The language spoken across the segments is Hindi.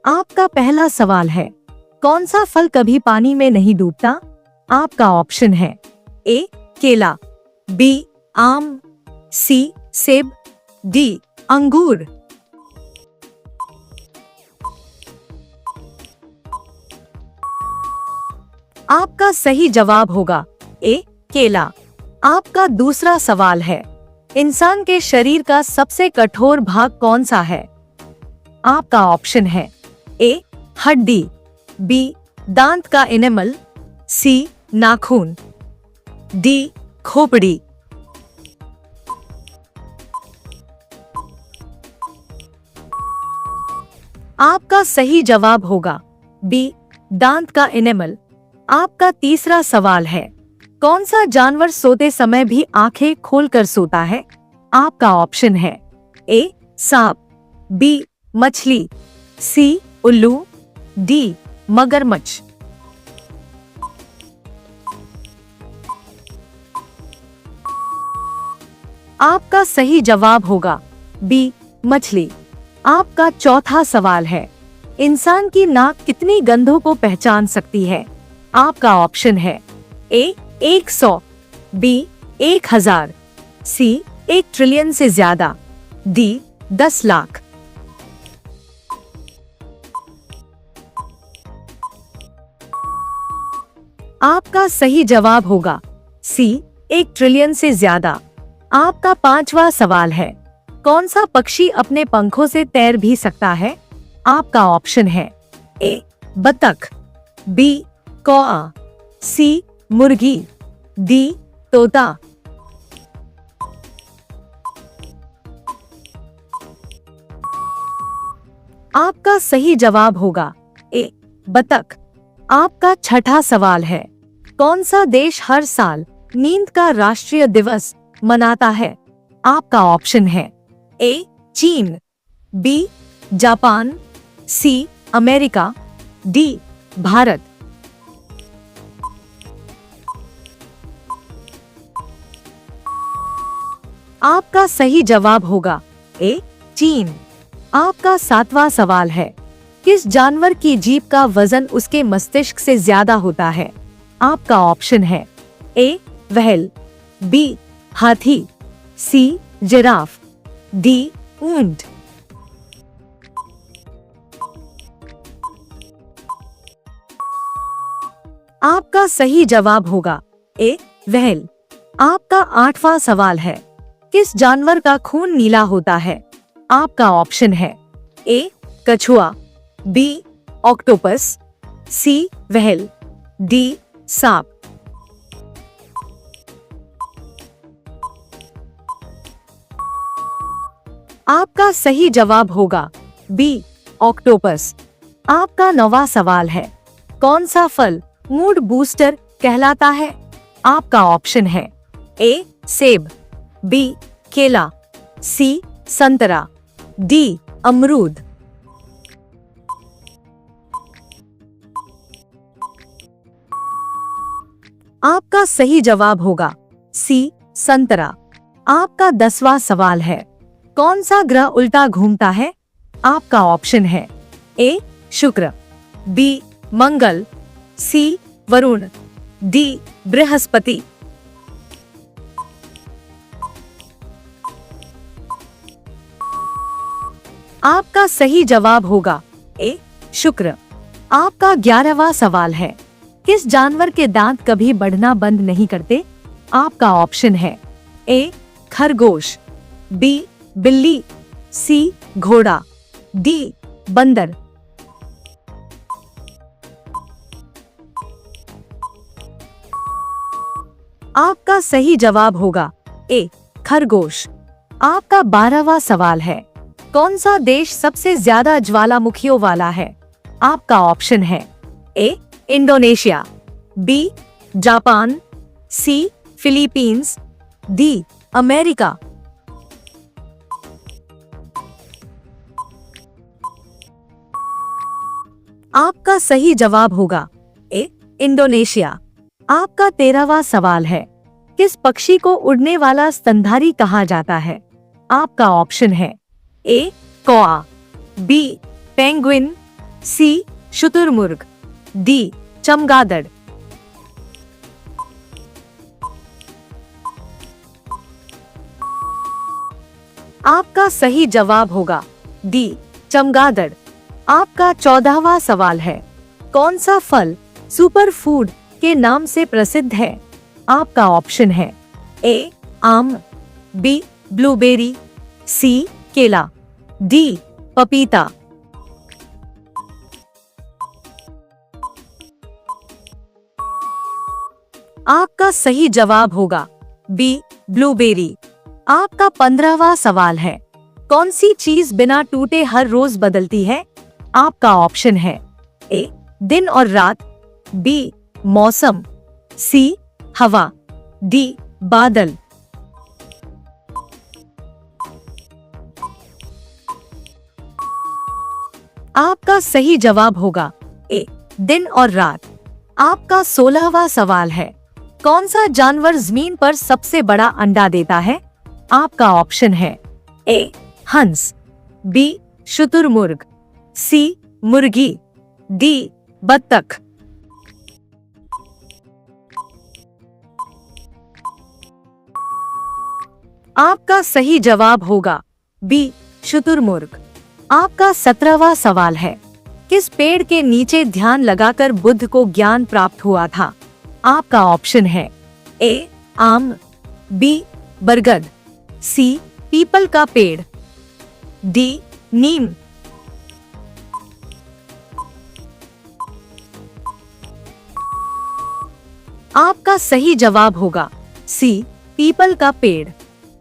आपका पहला सवाल है, कौन सा फल कभी पानी में नहीं डूबता? आपका ऑप्शन है ए केला, बी आम, सी सेब, डी अंगूर। आपका सही जवाब होगा ए केला। आपका दूसरा सवाल है, इंसान के शरीर का सबसे कठोर भाग कौन सा है? आपका ऑप्शन है ए हड्डी, बी दांत का एनिमल, सी नाखून, डी खोपड़ी। आपका सही जवाब होगा बी दांत का एनिमल। आपका तीसरा सवाल है, कौन सा जानवर सोते समय भी आंखें खोलकर सोता है? आपका ऑप्शन है ए सांप, बी मछली, सी उल्लू, डी मगरमच्छ। आपका सही जवाब होगा बी मछली। आपका चौथा सवाल है, इंसान की नाक कितनी गंधों को पहचान सकती है? आपका ऑप्शन है ए 100, बी 1000, सी 1 ट्रिलियन से ज्यादा, डी 10 लाख। आपका सही जवाब होगा सी 1 ट्रिलियन से ज्यादा। आपका पांचवा सवाल है, कौन सा पक्षी अपने पंखों से तैर भी सकता है? आपका ऑप्शन है ए बतख, बी कौआ, सी मुर्गी, डी तोता। आपका सही जवाब होगा ए बतख। आपका छठा सवाल है, कौन सा देश हर साल नींद का राष्ट्रीय दिवस मनाता है? आपका ऑप्शन है ए चीन, B Japan, C America, D Bharat. आपका सही जवाब होगा ए चीन। आपका सातवां सवाल है, किस जानवर की जीभ का वजन उसके मस्तिष्क से ज्यादा होता है? आपका ऑप्शन है ए व्हेल, बी हाथी, सी जिराफ, डी ऊंट। आपका सही जवाब होगा ए व्हेल। आपका आठवां सवाल है, किस जानवर का खून नीला होता है? आपका ऑप्शन है ए कछुआ, बी ऑक्टोपस, सी व्हेल, डी सांप। आपका सही जवाब होगा बी ऑक्टोपस। आपका नौवां सवाल है, कौन सा फल मूड बूस्टर कहलाता है? आपका ऑप्शन है ए सेब, बी केला, सी संतरा, डी अमरूद। आपका सही जवाब होगा सी संतरा। आपका 10वां सवाल है, कौन सा ग्रह उल्टा घूमता है? आपका ऑप्शन है ए शुक्र, बी मंगल, सी वरुण, डी बृहस्पति। आपका सही जवाब होगा ए शुक्र। आपका 11वां सवाल है, किस जानवर के दांत कभी बढ़ना बंद नहीं करते? आपका ऑप्शन है ए खरगोश, बी बिल्ली, सी घोड़ा, डी बंदर। आपका सही जवाब होगा ए खरगोश। आपका 12वां सवाल है, कौन सा देश सबसे ज्यादा ज्वालामुखियों वाला है? आपका ऑप्शन है ए इंडोनेशिया, बी जापान, सी फिलीपींस, डी अमेरिका। आपका सही जवाब होगा ए इंडोनेशिया। आपका 13वां सवाल है, किस पक्षी को उड़ने वाला स्तनधारी कहा जाता है? आपका ऑप्शन है ए कौआ, बी पेंगुइन, सी शुतुरमुर्ग, डी चमगादड़। आपका सही जवाब होगा डी चमगादड़। आपका 14वां सवाल है, कौन सा फल सुपर फूड के नाम से प्रसिद्ध है? आपका ऑप्शन है ए आम, बी ब्लूबेरी, सी केला, डी पपीता। आपका सही जवाब होगा बी ब्लूबेरी। आपका 15वां सवाल है, कौन सी चीज बिना टूटे हर रोज बदलती है? आपका ऑप्शन है ए दिन और रात, बी मौसम, सी हवा, डी बादल। आपका सही जवाब होगा ए दिन और रात। आपका 16वां सवाल है, कौन सा जानवर जमीन पर सबसे बड़ा अंडा देता है? आपका ऑप्शन है ए हंस, बी शुतुरमुर्ग, सी मुर्गी, डी बत्तख। आपका सही जवाब होगा बी शुतुरमुर्ग। आपका 17वां सवाल है, किस पेड़ के नीचे ध्यान लगाकर बुद्ध को ज्ञान प्राप्त हुआ था? आपका ऑप्शन है ए आम, बी बरगद, सी पीपल का पेड़, डी नीम। आपका सही जवाब होगा सी पीपल का पेड़।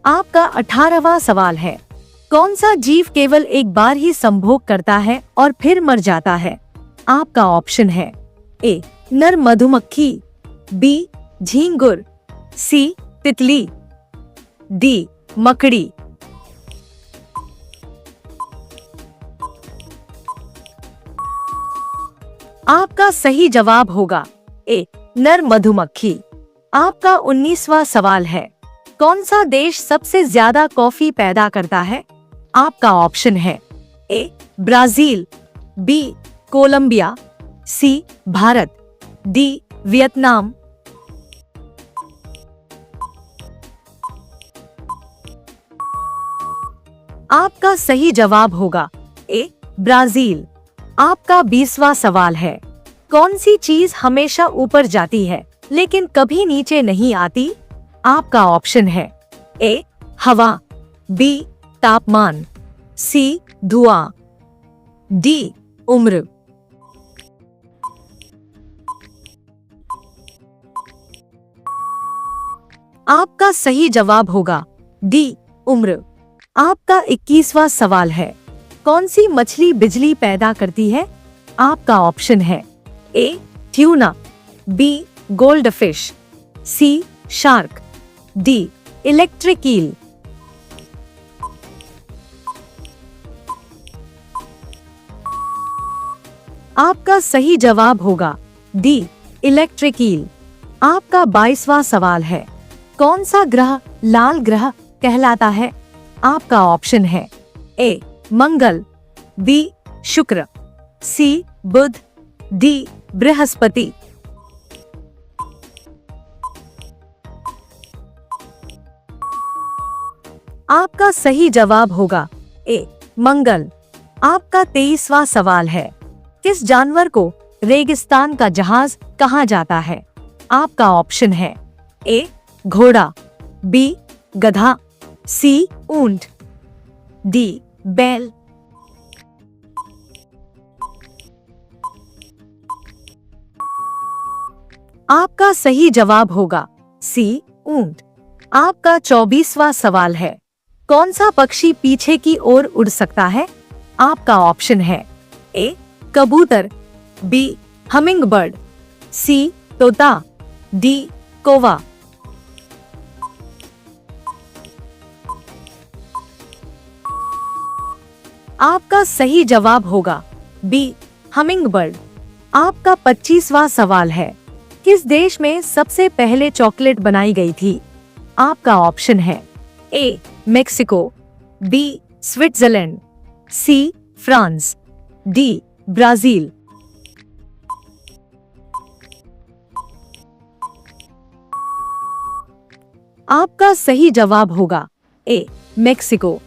आपका 18वां सवाल है, कौन सा जीव केवल एक बार ही संभोग करता है और फिर मर जाता है? आपका ऑप्शन है ए नर मधुमक्खी, बी झींगुर, सी तितली, डी मकड़ी। आपका सही जवाब होगा ए नर मधुमक्खी। आपका 19वां सवाल है, कौन सा देश सबसे ज्यादा कॉफी पैदा करता है? आपका ऑप्शन है A Brazil, B Colombia, C Bharat, D Vietnam. आपका सही जवाब होगा ए ब्राजील। आपका 20वां सवाल है, कौन सी चीज हमेशा ऊपर जाती है लेकिन कभी नीचे नहीं आती? आपका ऑप्शन है ए हवा, बी तापमान, सी धुआं, डी उम्र। आपका सही जवाब होगा डी उम्र। आपका 21वां सवाल है, कौन सी मछली बिजली पैदा करती है? आपका ऑप्शन है ए ट्यूना, बी गोल्ड फिश, सी शार्क, डी इलेक्ट्रिक ईल। आपका सही जवाब होगा डी इलेक्ट्रिक ईल। आपका 22वां सवाल है, कौन सा ग्रह लाल ग्रह कहलाता है? आपका ऑप्शन है ए मंगल, बी शुक्र, सी बुध, डी बृहस्पति। आपका सही जवाब होगा ए मंगल। आपका 23वां सवाल है, किस जानवर को रेगिस्तान का जहाज कहा जाता है? आपका ऑप्शन है ए घोड़ा, बी गधा, सी ऊंट, डी बैल। आपका सही जवाब होगा सी ऊंट। आपका 24वां सवाल है, कौन सा पक्षी पीछे की ओर उड़ सकता है? आपका ऑप्शन है ए कबूतर, बी हमिंग बर्ड, सी तोता, डी कौवा। आपका सही जवाब होगा बी हमिंग बर्ड। आपका 25वां सवाल है, किस देश में सबसे पहले चॉकलेट बनाई गई थी? आपका ऑप्शन है A Mexico, B Switzerland, C France, D Brazil. आपका सही जवाब होगा ए, मेक्सिको।